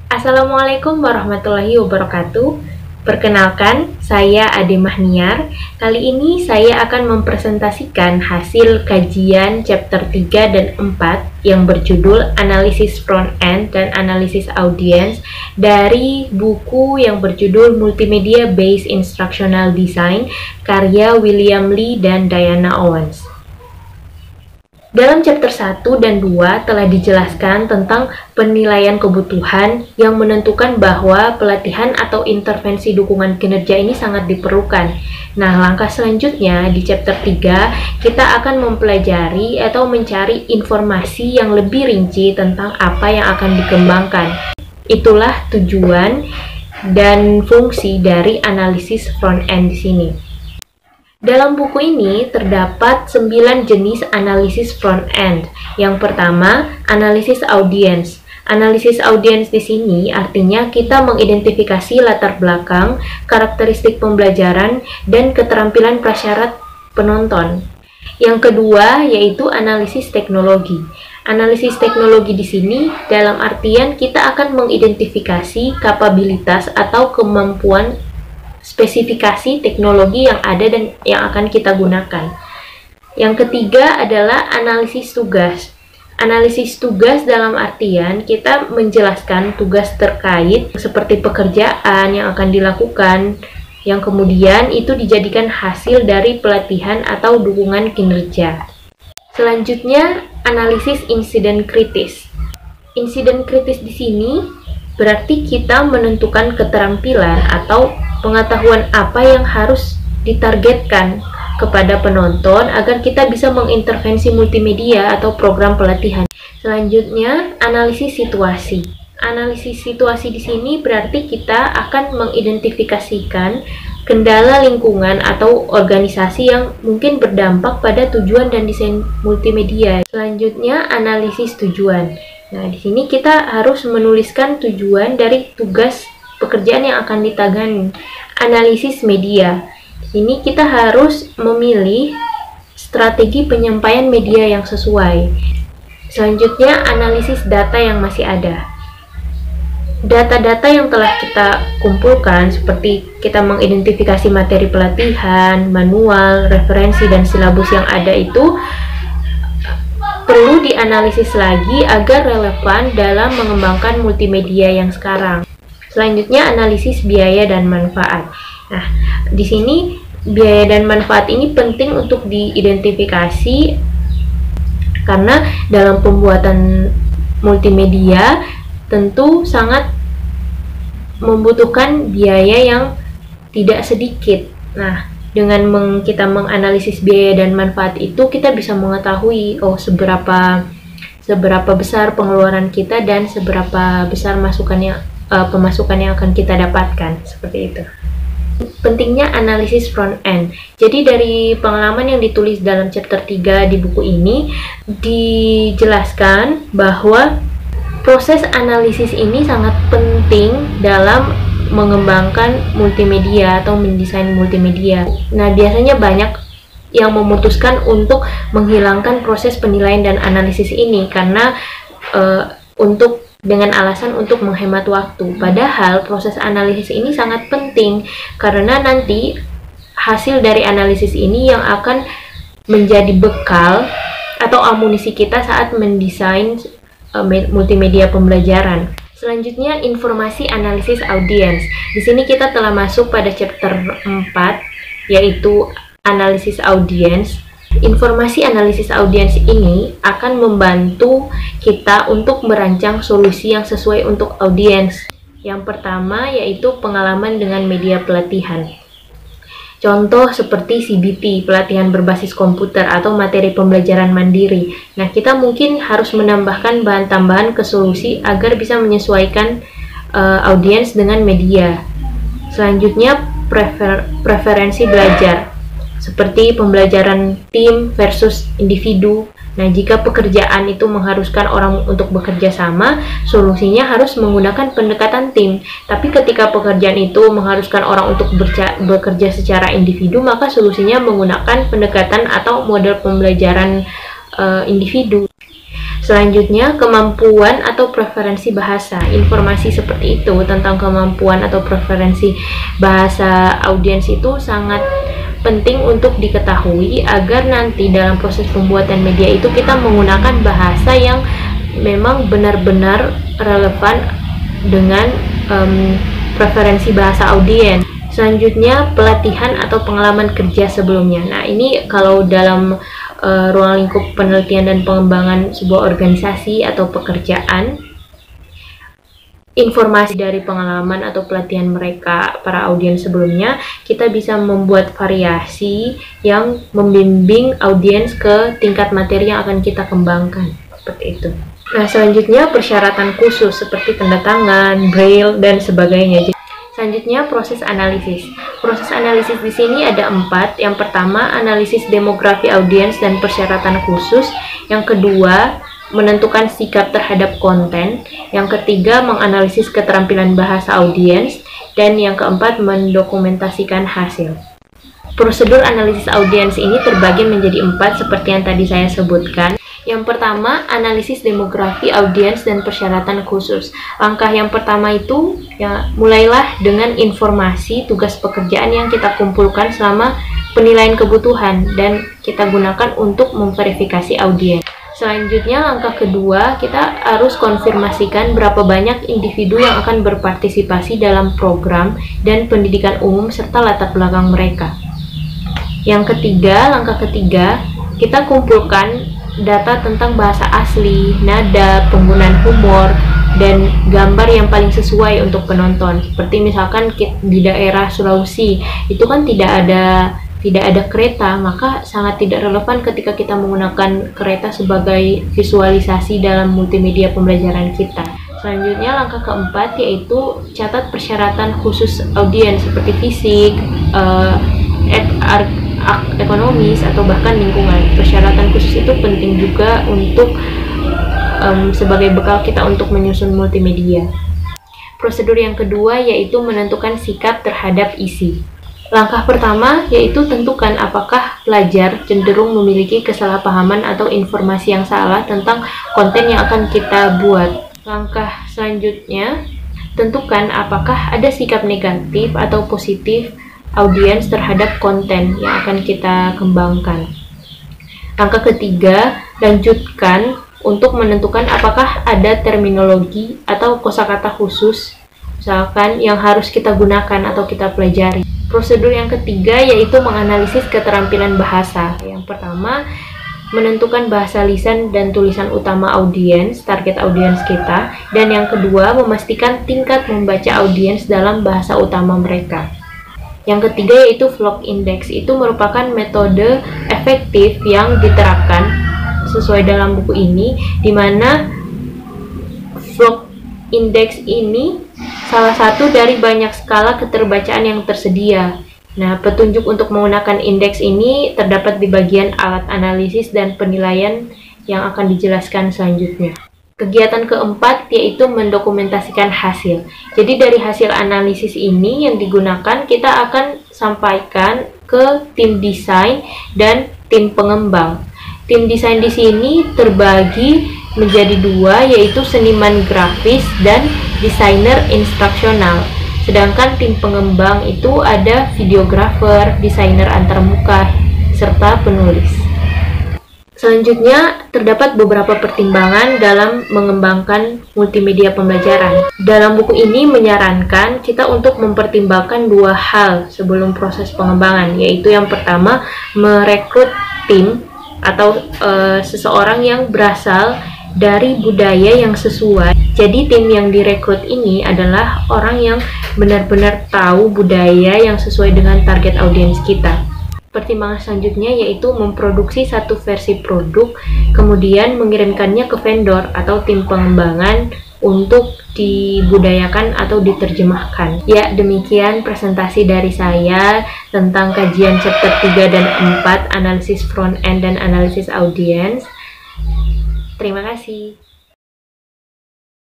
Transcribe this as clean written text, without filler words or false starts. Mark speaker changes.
Speaker 1: Assalamualaikum warahmatullahi wabarakatuh. Perkenalkan, saya Ade Mahniar. Kali ini saya akan mempresentasikan hasil kajian chapter 3 dan 4 yang berjudul Analisis Front End dan Analisis Audience dari buku yang berjudul Multimedia Based Instructional Design karya William Li dan Diana Owens. Dalam chapter 1 dan 2 telah dijelaskan tentang penilaian kebutuhan yang menentukan bahwa pelatihan atau intervensi dukungan kinerja ini sangat diperlukan. Nah, langkah selanjutnya di chapter 3 kita akan mempelajari atau mencari informasi yang lebih rinci tentang apa yang akan dikembangkan. Itulah tujuan dan fungsi dari analisis front end di sini. Dalam buku ini terdapat 9 jenis analisis front end. Yang pertama, analisis audience. Analisis audience di sini artinya kita mengidentifikasi latar belakang, karakteristik pembelajaran, dan keterampilan prasyarat penonton. Yang kedua yaitu analisis teknologi. Analisis teknologi di sini dalam artian kita akan mengidentifikasi kapabilitas atau kemampuan spesifikasi teknologi yang ada dan yang akan kita gunakan. Yang ketiga adalah analisis tugas. Analisis tugas dalam artian kita menjelaskan tugas terkait seperti pekerjaan yang akan dilakukan, yang kemudian itu dijadikan hasil dari pelatihan atau dukungan kinerja. Selanjutnya, analisis insiden kritis. Insiden kritis di sini berarti kita menentukan keterampilan atau pengetahuan apa yang harus ditargetkan kepada penonton agar kita bisa mengintervensi multimedia atau program pelatihan. Selanjutnya, analisis situasi. Analisis situasi di sini berarti kita akan mengidentifikasikan kendala lingkungan atau organisasi yang mungkin berdampak pada tujuan dan desain multimedia. Selanjutnya, analisis tujuan. Nah, di sini kita harus menuliskan tujuan dari tugas pekerjaan yang akan ditangani. Analisis media. Di sini kita harus memilih strategi penyampaian media yang sesuai. Selanjutnya, analisis data yang masih ada. Data-data yang telah kita kumpulkan seperti kita mengidentifikasi materi pelatihan, manual, referensi, dan silabus yang ada itu perlu dianalisis lagi agar relevan dalam mengembangkan multimedia yang sekarang. Selanjutnya, analisis biaya dan manfaat. Nah, di sini biaya dan manfaat ini penting untuk diidentifikasi karena dalam pembuatan multimedia tentu sangat membutuhkan biaya yang tidak sedikit. Nah, dengan kita menganalisis biaya dan manfaat itu, kita bisa mengetahui seberapa besar pengeluaran kita dan seberapa besar pemasukan yang akan kita dapatkan, seperti itu. Pentingnya analisis front end. Jadi dari pengalaman yang ditulis dalam chapter 3 di buku ini dijelaskan bahwa proses analisis ini sangat penting dalam mengembangkan multimedia atau mendesain multimedia. Nah, biasanya banyak yang memutuskan untuk menghilangkan proses penilaian dan analisis ini karena dengan alasan untuk menghemat waktu. Padahal proses analisis ini sangat penting karena nanti hasil dari analisis ini yang akan menjadi bekal atau amunisi kita saat mendesain multimedia pembelajaran. Selanjutnya, informasi analisis audience. Di sini kita telah masuk pada chapter 4 yaitu analisis audience. Informasi analisis audience ini akan membantu kita untuk merancang solusi yang sesuai untuk audiens. Yang pertama yaitu pengalaman dengan media pelatihan. Contoh seperti CBT, pelatihan berbasis komputer atau materi pembelajaran mandiri. Nah, kita mungkin harus menambahkan bahan tambahan ke solusi agar bisa menyesuaikan audiens dengan media. Selanjutnya, preferensi belajar. Seperti pembelajaran tim versus individu. Nah, jika pekerjaan itu mengharuskan orang untuk bekerja sama, solusinya harus menggunakan pendekatan tim. Tapi ketika pekerjaan itu mengharuskan orang untuk bekerja secara individu, maka solusinya menggunakan pendekatan atau model pembelajaran individu. Selanjutnya, kemampuan atau preferensi bahasa. Informasi seperti itu tentang kemampuan atau preferensi bahasa audiens itu sangat penting untuk diketahui agar nanti dalam proses pembuatan media itu kita menggunakan bahasa yang memang benar-benar relevan dengan preferensi bahasa audiens. Selanjutnya, pelatihan atau pengalaman kerja sebelumnya. Nah, ini kalau dalam ruang lingkup penelitian dan pengembangan sebuah organisasi atau pekerjaan, informasi dari pengalaman atau pelatihan mereka para audiens sebelumnya, kita bisa membuat variasi yang membimbing audiens ke tingkat materi yang akan kita kembangkan, seperti itu. Nah, selanjutnya persyaratan khusus seperti tanda tangan, braille, dan sebagainya. Selanjutnya, proses analisis. Proses analisis di sini ada 4. Yang pertama, analisis demografi audiens dan persyaratan khusus. Yang kedua, menentukan sikap terhadap konten. Yang ketiga, menganalisis keterampilan bahasa audiens. Dan yang keempat, mendokumentasikan hasil. Prosedur analisis audiens ini terbagi menjadi 4 seperti yang tadi saya sebutkan. Yang pertama, analisis demografi audiens dan persyaratan khusus. Langkah yang pertama itu, ya, mulailah dengan informasi tugas pekerjaan yang kita kumpulkan selama penilaian kebutuhan dan kita gunakan untuk memverifikasi audiens. Selanjutnya, langkah kedua, kita harus konfirmasikan berapa banyak individu yang akan berpartisipasi dalam program dan pendidikan umum serta latar belakang mereka. Yang ketiga, langkah ketiga, kita kumpulkan data tentang bahasa asli, nada, penggunaan humor, dan gambar yang paling sesuai untuk penonton. Seperti misalkan di daerah Sulawesi, itu kan tidak ada kereta, maka sangat tidak relevan ketika kita menggunakan kereta sebagai visualisasi dalam multimedia pembelajaran kita. Selanjutnya, langkah keempat yaitu catat persyaratan khusus audiens seperti fisik, ekonomis, atau bahkan lingkungan. Persyaratan khusus itu penting juga untuk sebagai bekal kita untuk menyusun multimedia. Prosedur yang kedua yaitu menentukan sikap terhadap isi. Langkah pertama yaitu tentukan apakah pelajar cenderung memiliki kesalahpahaman atau informasi yang salah tentang konten yang akan kita buat. Langkah selanjutnya, tentukan apakah ada sikap negatif atau positif audiens terhadap konten yang akan kita kembangkan. Langkah ketiga, lanjutkan untuk menentukan apakah ada terminologi atau kosakata khusus misalkan yang harus kita gunakan atau kita pelajari. Prosedur yang ketiga yaitu menganalisis keterampilan bahasa. Yang pertama, menentukan bahasa lisan dan tulisan utama audiens, target audiens kita, dan yang kedua, memastikan tingkat membaca audiens dalam bahasa utama mereka. Yang ketiga yaitu vlog index. Itu merupakan metode efektif yang diterapkan sesuai dalam buku ini, di mana vlog index ini salah satu dari banyak skala keterbacaan yang tersedia. Nah, petunjuk untuk menggunakan indeks ini terdapat di bagian alat analisis dan penilaian yang akan dijelaskan selanjutnya. Kegiatan keempat yaitu mendokumentasikan hasil. Jadi dari hasil analisis ini yang digunakan kita akan sampaikan ke tim desain dan tim pengembang. Tim desain di sini terbagi menjadi 2 yaitu seniman grafis dan desainer instruksional. Sedangkan tim pengembang itu ada videografer, desainer antarmuka, serta penulis. Selanjutnya, terdapat beberapa pertimbangan dalam mengembangkan multimedia pembelajaran. Dalam buku ini menyarankan kita untuk mempertimbangkan 2 hal sebelum proses pengembangan, yaitu yang pertama, merekrut tim atau seseorang yang berasal dari budaya yang sesuai. Jadi tim yang direkrut ini adalah orang yang benar-benar tahu budaya yang sesuai dengan target audiens kita. Pertimbangan selanjutnya yaitu memproduksi satu versi produk, kemudian mengirimkannya ke vendor atau tim pengembangan untuk dibudayakan atau diterjemahkan. Ya, demikian presentasi dari saya tentang kajian chapter 3 dan 4, analisis front end dan analisis audiens. Terima kasih.